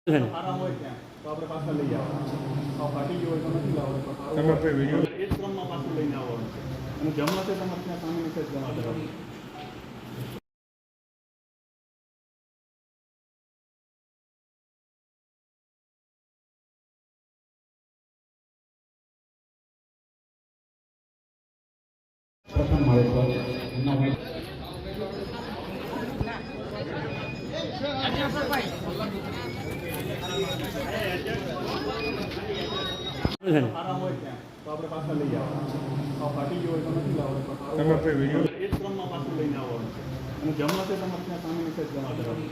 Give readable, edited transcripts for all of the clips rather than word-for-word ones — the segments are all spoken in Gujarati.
આરામ હોય ત્યાં તો આપણે પાછા લઈ આવવાના ફાટી ગયો હોય તો નથી લાવવાનું તમે વિડીયો એ જ ક્રમમાં પાછું લઈને આવવાનું છે અને જમા તે તમારે ત્યાં સામેની સાઈડ જમા કરાવવાનું. પ્રથમ મારે આરામ હોય ત્યાં તો આપણે પાછા લઈ આવવાના ફાટી ગયો હોય તો નથી લાવવાનું તમે વિડીયો એ જ ક્રમમાં પાછું લઈને આવવાનું છે અને જમા તે તમારે ત્યાં સામેની સાઈડ જમા કરાવવાનું.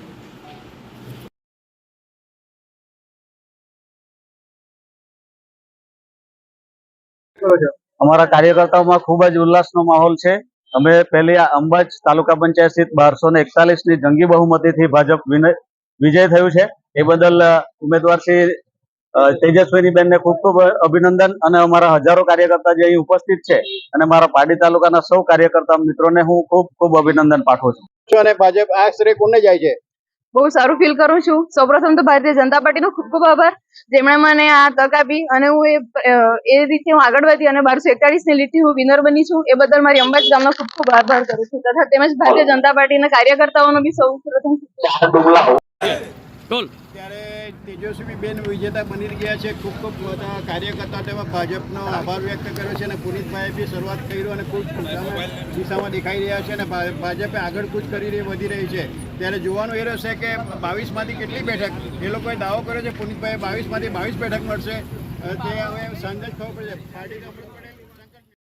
અમારા કાર્યકર્તાઓમાં ખૂબ જ ઉલ્લાસનો માહોલ છે. અમે પહેલી અંબાજ તાલુકા પંચાયત સીટ 1241ની જંગી બહુમતીથી ભાજપ વિજય થયું છે. એ બદલ ઉમેદવાર શ્રી તેજસ્વીનીબેનને ખૂબ ખૂબ અભિનંદન અને અમારા હજારો કાર્યકર્તા જે અહીં ઉપસ્થિત છે અને મારા પાડી તાલુકાના સૌ કાર્યકર્તા મિત્રોને હું ખૂબ ખૂબ અભિનંદન પાઠવું છું. અને ભાજપ આ શ્રેય કોને જાય છે? બહુ સારું ફીલ કરું છું. સૌપ્રથમ તો ભારતીય જનતા પાર્ટીનો ખૂબ ખૂબ આભાર, જેમણે મને આ તક આપી અને હું એ રીતે હું આગળ વધી અને 1241ની લીટથી હું વિનર બની છું. એ બદલ મારી અંબાજ ગામનો ખૂબ ખૂબ આભાર કરું છું તથા તેમજ ભારતીય જનતા પાર્ટીના કાર્યકર્તાઓનો બી સૌ પ્રથમ ત્યારે તેજસ્વીબેન વિજેતા બની ગયા છે. ખૂબ ખૂબ બધા કાર્યકર્તા તેમાં ભાજપનો આભાર વ્યક્ત કર્યો છે અને પુનિતભાઈએ બી શરૂઆત કર્યું અને ખૂબ દિશામાં દેખાઈ રહ્યા છે અને ભાજપે આગળ કૂચ કરી વધી રહી છે. ત્યારે જોવાનું એ રહેશે કે 22માંથી કેટલી બેઠક એ લોકોએ દાવો કર્યો છે. પુનિતભાઈએ 22માંથી 22 બેઠક મળશે તે હવે સાંજે જ ખબર પડશે. પાર્ટી